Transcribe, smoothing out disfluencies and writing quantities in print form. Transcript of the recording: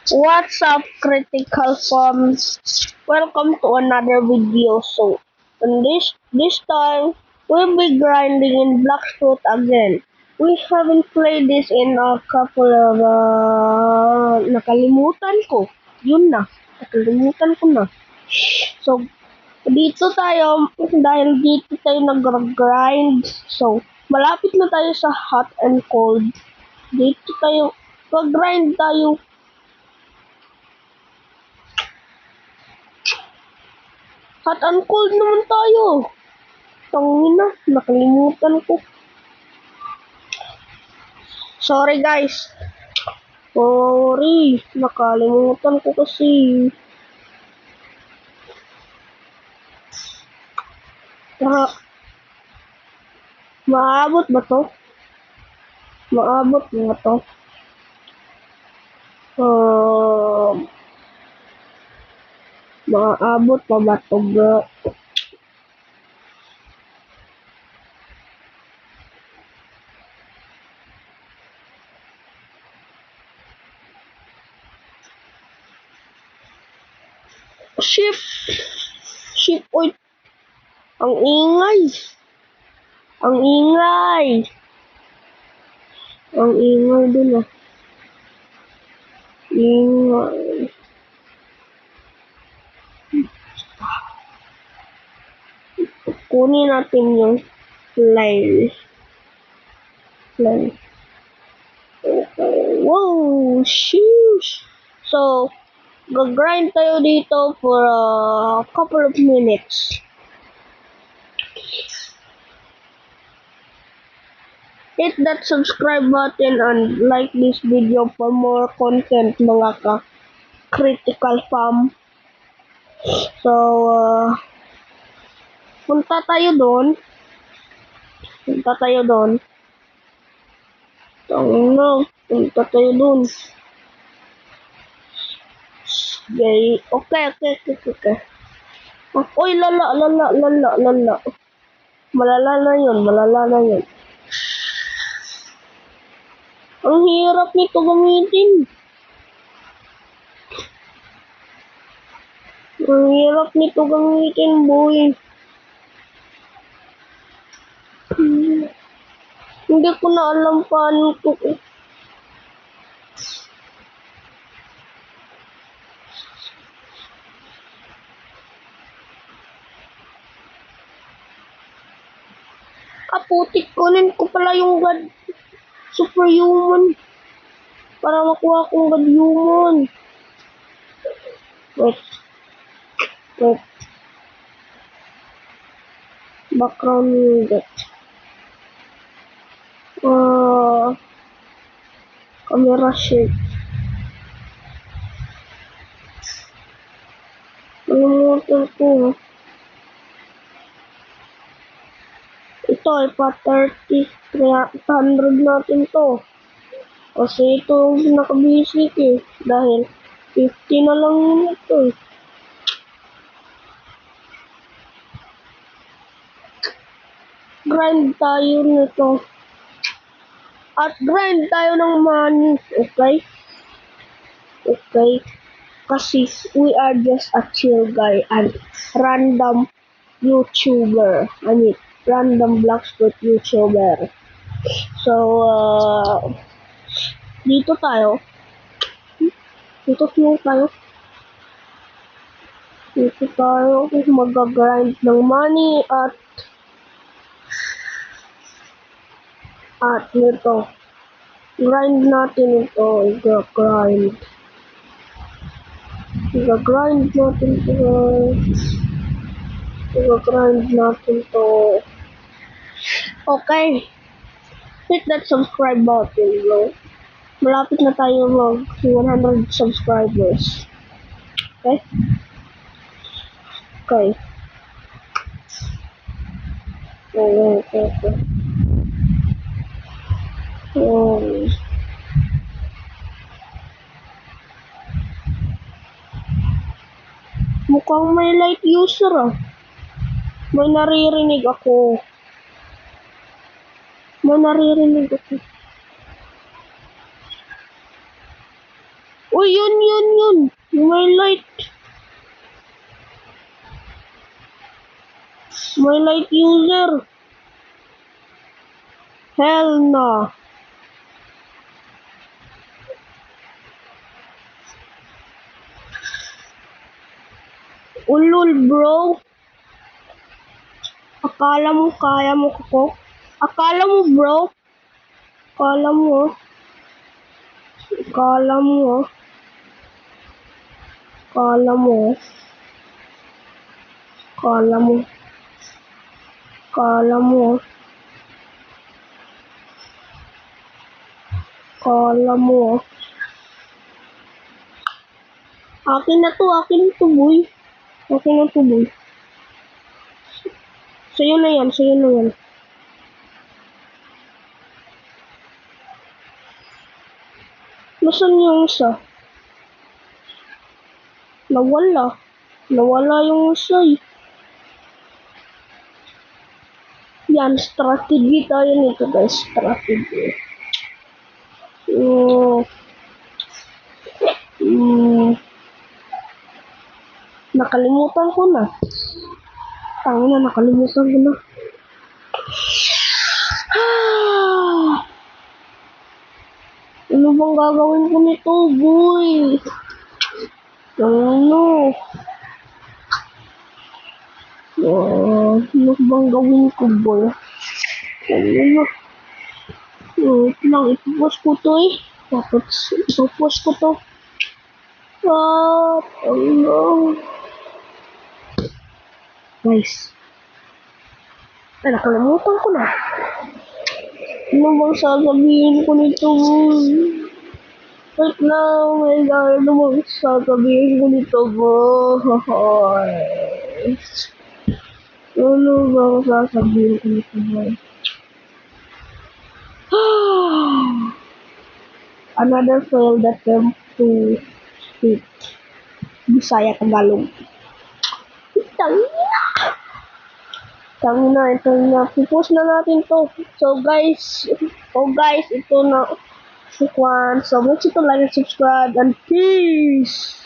What's up, critical fans? Welcome to another video. So, in this time, we'll be grinding in Blackfoot again. We haven't played this in a couple of nakalimutan ko. Yun na, nakalimutan ko na. So, dito tayo dahil dito tayo nag-grind. So, malapit na tayo sa hot and cold. Dito tayo mag-grind tayo. Hot and cold naman tayo. Tangina, nakalimutan ko. Sorry guys. Sorry, nakalimutan ko kasi. Maabot ba to? Maabot ba to? Maabot pa ba to, bro? Ship, oy. Ang ingay. Ang ingay. Ang ingay dun ah. Ingay. Kunin natin yung fly. Okay. Wow, sheesh. So, gag-grind tayo dito for a couple of minutes. Hit that subscribe button and like this video for more content, mga critical fam. So, punta tayo doon. Punta tayo doon. Punta tayo doon. Okay. Uy, lala. Malala na yun. Ang hirap nito gamitin. Boy. Hindi ko na alam paano ito. Putik, kunin ko pala yung God Superhuman para makuha kong God Human. Wait. Background music. Camera shake. Nalimutan ko. Ito ay pa 300 natin to. Kasi ito naka-basic eh. Dahil 50 na lang yun ito eh. Grind tayo nito. At grind tayo ng money. Okay? Kasi we are just a chill guy and random YouTuber. Random Blackfoot YouTuber. So, dito tayo mag-grind ng money at nito. Grind natin ito. Grind natin to. Okay. Hit that subscribe button, bro. Malapit na tayo mag 100 subscribers. Okay. Mukhang may light user ah. May naririnig ako. Uy, yun. May light. May light user. Hell no. Ulul, bro. Akala mo kaya mo ko? Akala mo, bro? Akala mo? Akala mo? Akala mo? Akala mo? Akala mo? Akala mo? Akin na to, boy. Akin na to, boy. Sa'yo na yan. Nasaan yung isa? Nawala yung isa eh. Yan, strategy tayo nito guys. Strategy. Nakalimutan ko na. Nakalimutan ko na. Ano bang gagawin ko nito, boy? Ano bang gawin ko, boy? Wait lang, ipopost ko to eh. Tapos, ipopost ko to. Ano? Guys. Ay, nakalimutan ko na. Ano bang sasabihin ko nito? Wait lang, my God. Ano bang sasabihin ko nito, boy? Ano bang sasabihin ko nito, boy? Another failed attempt to speak Bisaya Tagalog. Tangina, ito na. Pupost na natin to. So guys, ito na. So make sure to like and subscribe and peace!